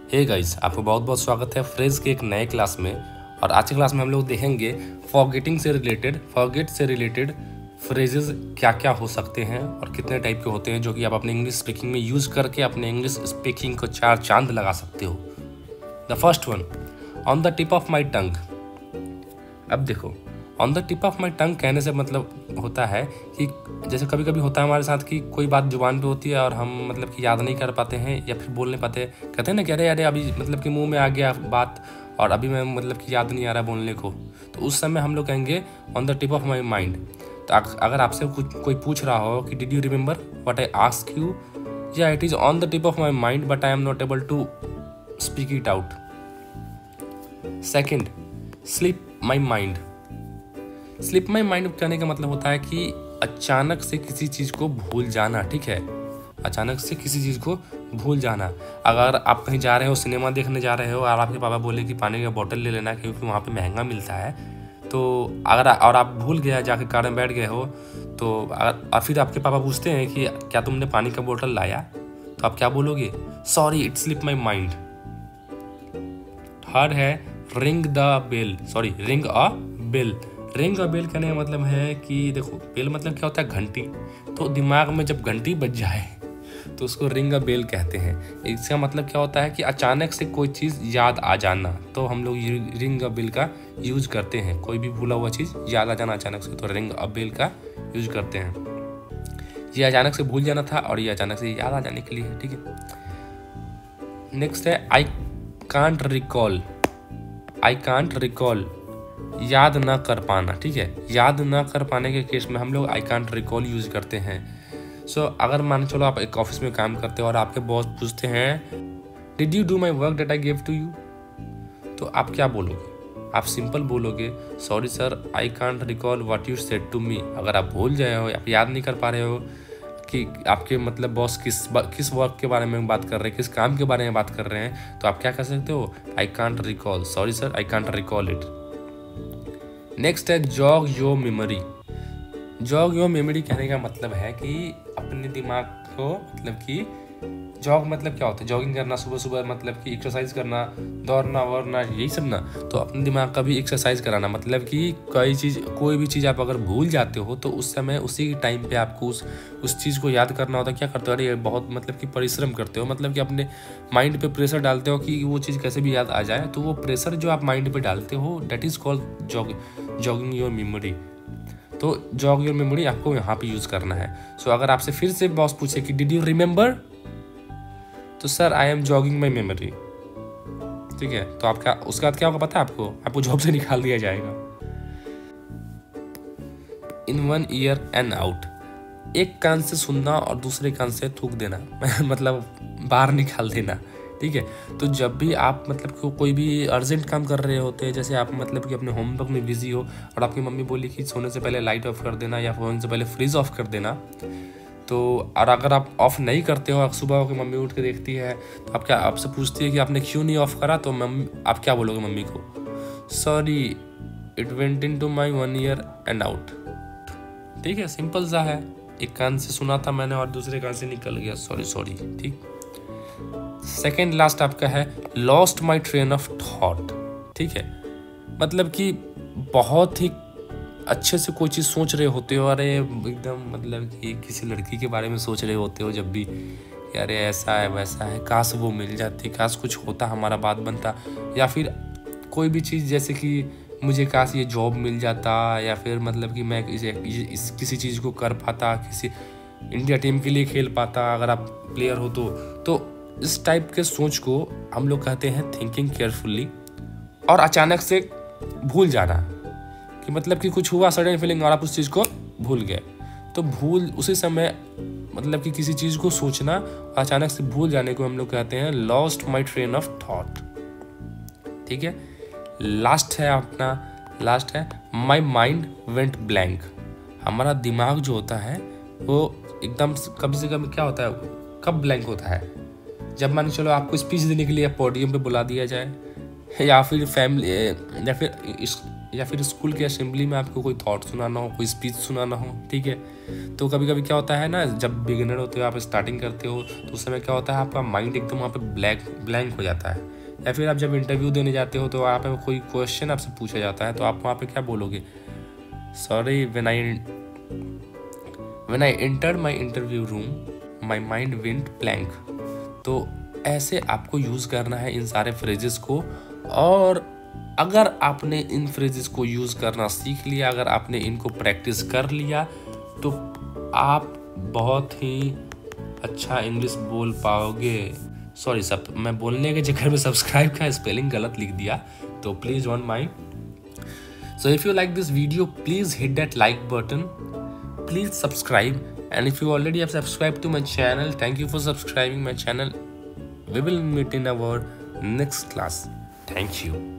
Hey guys, आपको बहुत बहुत स्वागत है फ्रेज के एक नए क्लास में। और आज की क्लास में हम लोग देखेंगे फॉरगेट से रिलेटेड फ्रेजेस क्या क्या हो सकते हैं और कितने टाइप के होते हैं जो कि आप अपने इंग्लिश स्पीकिंग में यूज़ करके अपने इंग्लिश स्पीकिंग को 4 चांद लगा सकते हो। The first one, on the tip of my tongue. अब देखो, on the tip of my tongue कहने से मतलब होता है कि जैसे कभी कभी होता है हमारे साथ कि कोई बात जुबान पे होती है और हम मतलब कि याद नहीं कर पाते हैं या फिर बोल नहीं पाते, कहते हैं ना कि अरे अभी मतलब कि मुंह में आ गया बात और अभी मैं मतलब कि याद नहीं आ रहा बोलने को। तो उस समय हम लोग कहेंगे on the tip of my mind. तो अगर आपसे कोई पूछ रहा हो कि did you remember what I ask you, या it is on the tip of my mind but I am not able to speak it out. Second, slip my mind. Slip my mind कहने का मतलब होता है कि अचानक से किसी चीज़ को भूल जाना। ठीक है, अचानक से किसी चीज़ को भूल जाना। अगर आप कहीं जा रहे हो, सिनेमा देखने जा रहे हो और आपके पापा बोले कि पानी का बोतल ले लेना क्योंकि वहाँ पे महंगा मिलता है, तो अगर और आप भूल गया, जाके कार में बैठ गए हो, तो और फिर आपके पापा पूछते हैं कि क्या तुमने पानी का बोतल लाया, तो आप क्या बोलोगे? Sorry, it slip my mind. Third है ring the bell, sorry ring a bell. Ring a bell कहने का मतलब है कि देखो, बेल मतलब क्या होता है? घंटी। तो दिमाग में जब घंटी बज जाए तो उसको रिंग अ बेल कहते हैं। इसका मतलब क्या होता है कि अचानक से कोई चीज़ याद आ जाना, तो हम लोग रिंग अ बेल का यूज करते हैं। कोई भी भूला हुआ चीज़ याद आ जाना अचानक से, तो रिंग अ बेल का यूज करते हैं। ये अचानक से भूल जाना था और ये अचानक से याद आ जाने के लिए है। ठीक है, नेक्स्ट है आई can't recall. I can't recall, याद ना कर पाना। ठीक है, याद ना कर पाने के केस में हम लोग आई कांट रिकॉल यूज करते हैं। सो अगर मान चलो आप एक ऑफिस में काम करते हो और आपके बॉस पूछते हैं did you do my work that I give to you, तो आप क्या बोलोगे? आप सिंपल बोलोगे sorry sir, I can't recall what you said to me. अगर आप भूल जाए हो, आप याद नहीं कर पा रहे हो कि आपके मतलब बॉस किस वर्क के बारे में बात कर रहे हैं, किस काम के बारे में बात कर रहे हैं, तो आप क्या कर सकते हो? I can't recall, sorry sir, I can't recall it. Next है jog your memory. Jog your memory कहने का मतलब है कि अपने दिमाग को मतलब कि जॉग मतलब क्या होता है? जॉगिंग करना, सुबह सुबह मतलब कि एक्सरसाइज करना, दौड़ना वौड़ना, यही सब ना। तो अपने दिमाग का भी एक्सरसाइज कराना, मतलब कि कोई भी चीज़ आप अगर भूल जाते हो तो उस समय उसी टाइम पे आपको उस चीज़ को याद करना होता है। क्या करते हो? अरे बहुत मतलब कि परिश्रम करते हो, मतलब कि अपने माइंड पे प्रेशर डालते हो कि वो चीज़ कैसे भी याद आ जाए। तो वो प्रेशर जो आप माइंड पे डालते हो that is called jogging your memory. तो जॉग योर मेमोरी आपको यहाँ पे यूज़ करना है। सो अगर आपसे फिर से बॉस पूछे कि डिड यू रिमेंबर, तो sir I am jogging my memory. ठीक है, तो आपका उसके बाद क्या होगा पता है आपको जॉब से निकाल दिया जाएगा। In one year and out, एक कान से सुनना और दूसरे कान से थूक देना मतलब बाहर निकाल देना। ठीक है, तो जब भी आप मतलब कि कोई भी अर्जेंट काम कर रहे होते हैं, जैसे आप मतलब कि अपने होमवर्क में बिजी हो और आपकी मम्मी बोली कि सोने से पहले लाइट ऑफ कर देना या सोने से पहले फ्रिज ऑफ कर देना, तो और अगर आप ऑफ नहीं करते हो, सुबह होकर मम्मी उठ के देखती है तो आप क्या आपसे पूछती है कि आपने क्यों नहीं ऑफ करा, तो आप क्या बोलोगे मम्मी को? Sorry, it went into my 1 year and out. ठीक है, सिंपल सा है, एक कान से सुना था मैंने और दूसरे कान से निकल गया, सॉरी। ठीक, सेकेंड लास्ट आपका है lost my train of thought. ठीक है, मतलब कि बहुत ही अच्छे से कोई चीज़ सोच रहे होते हो, अरे एकदम मतलब कि किसी लड़की के बारे में सोच रहे होते हो जब भी, अरे ऐसा है वैसा है, काश वो मिल जाती, काश कुछ होता, हमारा बात बनता, या फिर कोई भी चीज़ जैसे कि मुझे काश ये जॉब मिल जाता, या फिर मतलब कि मैं किसी चीज़ को कर पाता, किसी इंडिया टीम के लिए खेल पाता अगर आप प्लेयर हो तो इस टाइप के सोच को हम लोग कहते हैं थिंकिंग केयरफुली। और अचानक से भूल जाना कि मतलब कि कुछ हुआ, सडन फीलिंग, और आप उस चीज़ को भूल गए, तो भूल उसी समय मतलब कि किसी चीज़ को सोचना और अचानक से भूल जाने को हम लोग कहते हैं lost my train of thought. ठीक है, लास्ट है माई माइंड वेंट ब्लैंक। हमारा दिमाग जो होता है वो एकदम कभी से कभी क्या होता है, कब ब्लैंक होता है? जब मान चलो आपको स्पीच देने के लिए पोडियम पे बुला दिया जाए, या फिर फैमिली या फिर या फिर स्कूल के असेंबली में आपको कोई थॉट सुनाना हो, कोई स्पीच सुनाना हो, ठीक है। तो कभी कभी क्या होता है ना, जब बिगिनर होते हो, आप स्टार्टिंग करते हो, तो उस समय क्या होता है, आपका माइंड एकदम वहाँ पे ब्लैंक हो जाता है। या फिर आप जब इंटरव्यू देने जाते हो तो वहाँ पे कोई क्वेश्चन आपसे पूछा जाता है, तो आप वहाँ पे क्या बोलोगे, sorry when I entered my interview room my mind went blank. तो ऐसे आपको यूज़ करना है इन सारे फ्रेजेस को। और अगर आपने इन फ्रेजेस को यूज़ करना सीख लिया, अगर आपने इनको प्रैक्टिस कर लिया, तो आप बहुत ही अच्छा इंग्लिश बोल पाओगे। सॉरी सब, मैं बोलने के चक्कर में सब्सक्राइब का स्पेलिंग गलत लिख दिया, तो please don't mind. So if you like this video, please hit that like button, please subscribe, and if you already have subscribed to my channel, thank you for subscribing my channel. We will meet in our next class. Thank you.